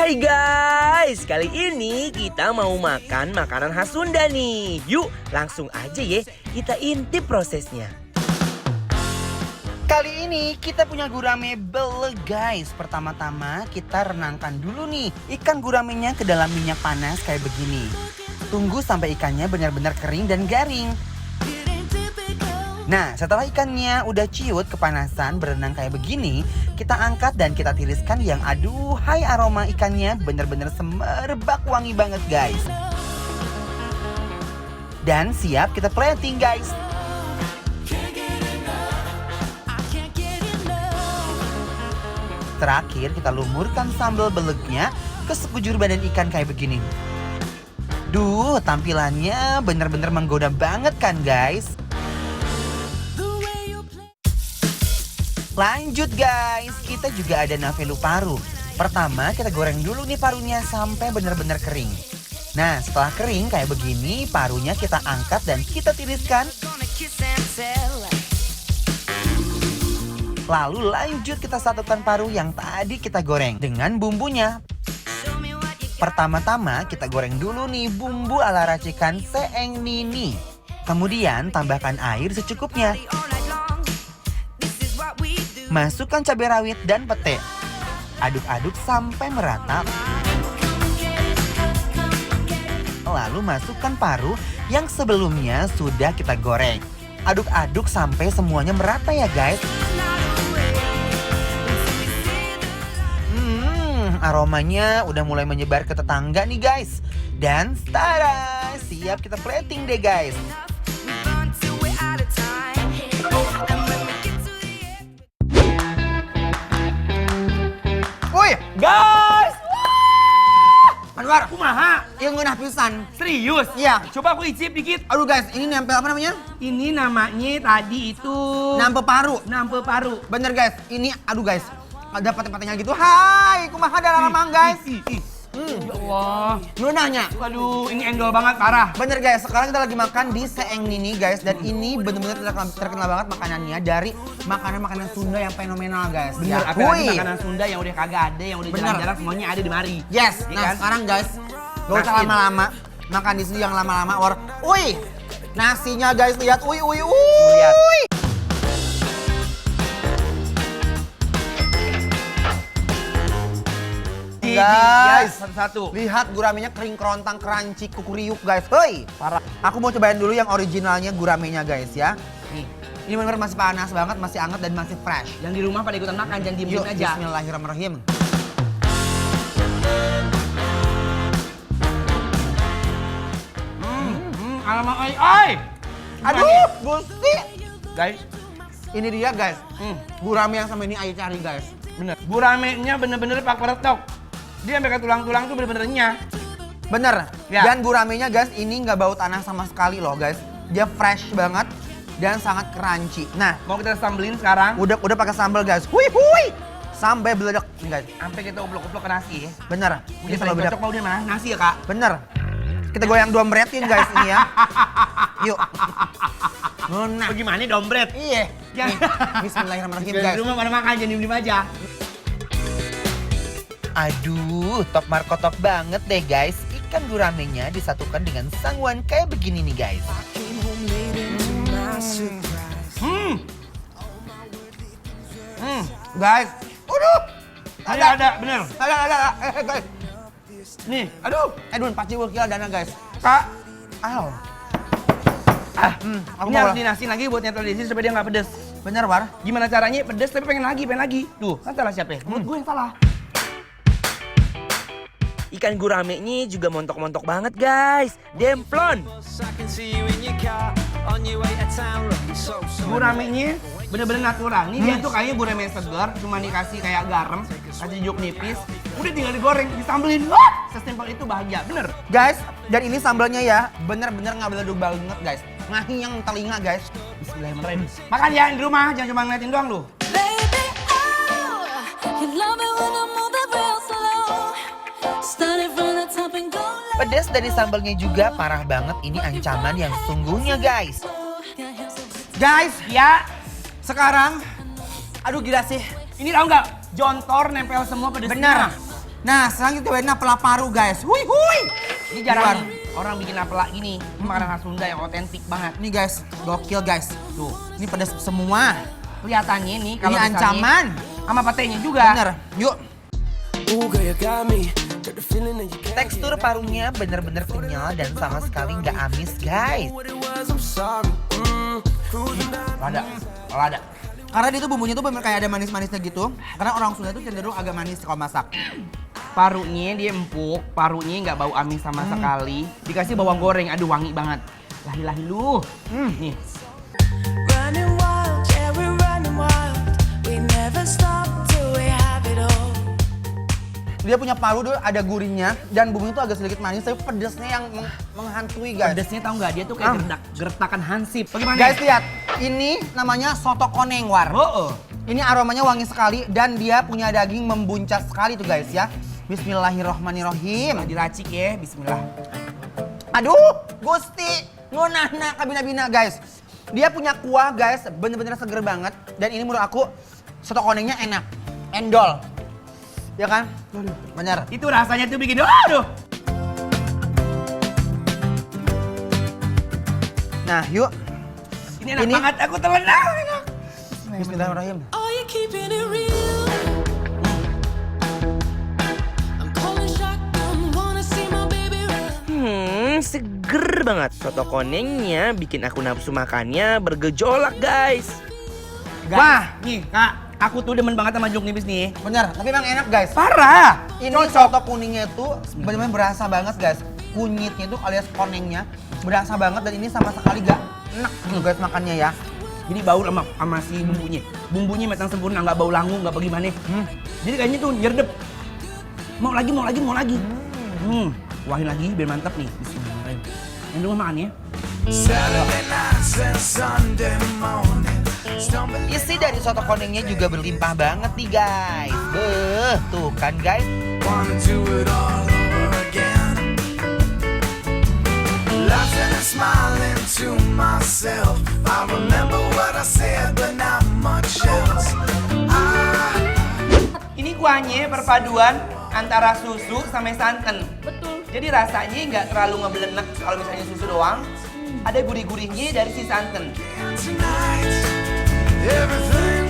Hai guys, kali ini kita mau makan makanan khas Sunda nih. Yuk langsung aja ya, kita intip prosesnya. Kali ini kita punya gurame bele guys. Pertama-tama kita renangkan dulu nih ikan guramenya ke dalam minyak panas kayak begini. Tunggu sampai ikannya benar-benar kering dan garing. Nah, setelah ikannya udah ciut kepanasan berenang kayak begini, kita angkat dan kita tiriskan yang aduhai aroma ikannya bener-bener semerbak wangi banget guys. Dan siap kita plating guys. Terakhir kita lumurkan sambal belegnya ke sekujur badan ikan kayak begini. Duh, tampilannya bener-bener menggoda banget kan guys. Lanjut guys, kita juga ada navelu paru. Pertama kita goreng dulu nih parunya sampai benar-benar kering. Nah setelah kering kayak begini, parunya kita angkat dan kita tiriskan. Lalu lanjut kita satukan paru yang tadi kita goreng dengan bumbunya. Pertama-tama kita goreng dulu nih bumbu ala racikan Seeng Nini. Kemudian tambahkan air secukupnya. Masukkan cabai rawit dan pete. Aduk-aduk sampai merata. Lalu masukkan paru yang sebelumnya sudah kita goreng. Aduk-aduk sampai semuanya merata ya guys. Aromanya udah mulai menyebar ke tetangga nih guys. Dan tada, siap kita plating deh guys. Woi Guys, Anwar, kumaha? yang ngeunah pisan. Serius? Iya. Coba aku icip dikit. Aduh guys, ini nempel apa namanya? Ini namanya tadi itu Nampe paru. nampe paru. Bener guys, ini aduh guys. Ada pate-patenya gitu. Hai, kumaha dalam mang guys. Ya Allah. Ngeunahnya. Waduh, ini endol banget parah. Bener guys, sekarang kita lagi makan di Seeng Nini guys. Dan ini bener-bener terkenal banget makanannya dari makanan-makanan Sunda yang fenomenal guys. Bener, Ya, apalagi kui. makanan Sunda yang udah kagak ada, yang udah Bener. jarang-jarang semuanya ada di mari. Yes, Iya nah kan? sekarang guys, gak usah Makin. lama-lama. Makan di sini yang lama-lama or. Wih, nasinya guys lihat, wih. Lihat. Guys, satu-satu. lihat guramenya kering kerontang crunchy kukuriuk guys. Hei, Parah. aku mau cobain dulu yang originalnya guramenya guys ya. Nih, Ini bener masih panas banget, masih hangat dan masih fresh. yang di rumah pada ikutan makan, jangan diem-diem Yuk, aja. bismillahirrahmanirrahim. Alamak, oi. Aduh, gusti. Guys, Ini dia guys, gurame yang sama ini ayo cari guys. bener. Guramenya bener-bener pak peretok. Dia sampai ke tulang-tulang tuh bener-bener renyah. Bener, Ya. dan guramenya guys ini nggak bau tanah sama sekali loh guys. Dia fresh banget dan sangat crunchy. Nah, Mau kita sambelin sekarang, udah pakai sambal guys. Hui. Sampai beledek guys. sampai kita uplok-uplok ke nasi ya. Bener, Ini ini paling sambal beledek. cocok mau di mana? Nasi ya kak? Bener. Kita goyang dombretin guys ini ya. Yuk. Nah, Bagaimana dompet? iya. Ya. Nih, bismillahirrahmanirrahim Di guys. rumah pada makan, jangan diem-diem aja. Aduh, top markotok banget deh guys. Ikan guramenya disatukan dengan sangwan kayak begini nih guys. Guys, aduh. Ada, bener. Ada. Guys. Nih, Aduh, edun paci wukil dana guys. kak. Aw. Aku Ini mau harus dinasin lagi buat nyetel di sini supaya dia nggak pedes. bener war. Gimana caranya pedes tapi pengen lagi. Tuh, kan salah siapa ya? Menurut gue yang salah. Ikan guramenya juga montok-montok banget guys. Demplon. Guramenya bener-bener natural. Nih dia tuh kayaknya gurame segar, cuma dikasih kayak garam, kasih jeruk nipis. Udah tinggal digoreng, disambelin. Wah, sesimpel itu bahagia, bener. Guys, dan ini sambalnya ya bener-bener nggak beleduk banget guys. Ngahiang telinga guys. Bismillahirrahmanirrahim. Makan ya di rumah, jangan cuma ngeliatin doang lu. Baby, oh, you love it when I move it real slow. Started from the top and go low. Pedas dari sambalnya juga parah banget. Ini ancaman yang sesungguhnya guys. Guys, Ya, sekarang aduh gila sih. ini tahu nggak? Jontor nempel semua pedesnya. Bener. Nah, selanjutnya cobain apel paru guys. Hui hui. Ini jarang nih orang bikin apelak gini. Ini makanan khas Sunda yang otentik banget. Nih guys, gokil guys. Tuh, ini pedas semua. Kelihatannya nih kalau Ini misalnya ancaman. sama patenya juga. Bener. Yuk. Ooh, girl, you got me. Got the feeling that you can't Tekstur parunya bener-bener kenyal dan sama sekali nggak amis guys. what it was. I'm sorry. Cruising down. Lada. Karena dia tuh bumbunya tuh bener kayak ada manis-manisnya gitu. Karena orang Sunda tuh cenderung agak manis kalau masak. Parunya dia empuk, parunya nggak bau amis sama sekali. Dikasih bawang goreng, aduh wangi banget. Lahi-lahi lu. Nih, Running wild, yeah, we're running wild. We never stop till we have it all. Dia punya paru tuh ada gurihnya dan bumbunya tuh agak sedikit manis tapi pedesnya yang menghantui guys. pedesnya tahu nggak dia tuh kayak gertakan hansip. Bagaimana? Guys lihat, ini namanya soto koneng war. Oh, Ini aromanya wangi sekali dan dia punya daging membuncah sekali tuh guys ya. Bismillahirrohmanirrohim. diracik ya, bismillah. Aduh, Gusti, ngunahna kabina-bina guys. Dia punya kuah guys, bener-bener seger banget. Dan ini menurut aku, soto konengnya enak, endol. Ya kan? Bener. Itu rasanya tuh bikin, aduh. Nah, yuk. Ini enak banget, aku telan enak. Bismillahirrahmanirrahim. Are you keeping it real? I'm calling shotgun, wanna see my baby run. Seger banget. Soto konengnya bikin aku nafsu makannya bergejolak, guys. Wah, nih kak, aku tuh demen banget sama jeruk nipis nih. Bener, tapi emang enak guys. Parah. Ini soto kuningnya tuh bener-bener berasa banget guys. Kunyitnya tuh alias konengnya berasa banget dan ini sama sekali gak enak gitu guys makannya ya. Jadi bau sama si bumbunya. Bumbunya matang sempurna, nggak bau langu, nggak bagaimana. Jadi kayaknya tuh nyerdep. Mau lagi. Kuahin lagi biar mantap nih. Bismillahirrahmanirrahim. Yang dulu makan ya. Saturday nights and Sunday morning. Stumbling. Isi dari soto konengnya juga berlimpah banget nih guys. Beuh, tuh kan guys. Wanna do it all over again. Laughing and smiling to myself. I remember what I said, but not much else. Ini kuahnya perpaduan antara susu sama santan. Betul. Jadi rasanya nggak terlalu ngebelenek kalau misalnya susu doang. Ada gurih-gurihnya dari si santan. Tonight, everything